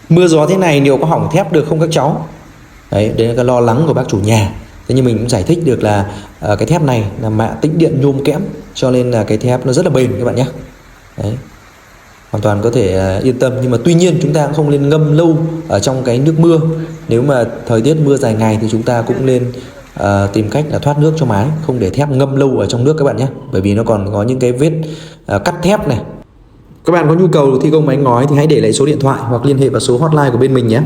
Mưa gió thế này liệu có hỏng thép được không các cháu? Đấy là cái lo lắng của bác chủ nhà. Thế nhưng mình cũng giải thích được là cái thép này là mạ tĩnh điện nhôm kẽm, cho nên là cái thép nó rất là bền các bạn nhé. Đấy, hoàn toàn có thể yên tâm. Nhưng mà tuy nhiên chúng ta cũng không nên ngâm lâu ở trong cái nước mưa. Nếu mà thời tiết mưa dài ngày thì chúng ta cũng nên tìm cách là thoát nước cho mái, không để thép ngâm lâu ở trong nước các bạn nhé, bởi vì nó còn có những cái vết cắt thép này. Các bạn có nhu cầu thi công mái ngói thì hãy để lại số điện thoại hoặc liên hệ vào số hotline của bên mình nhé.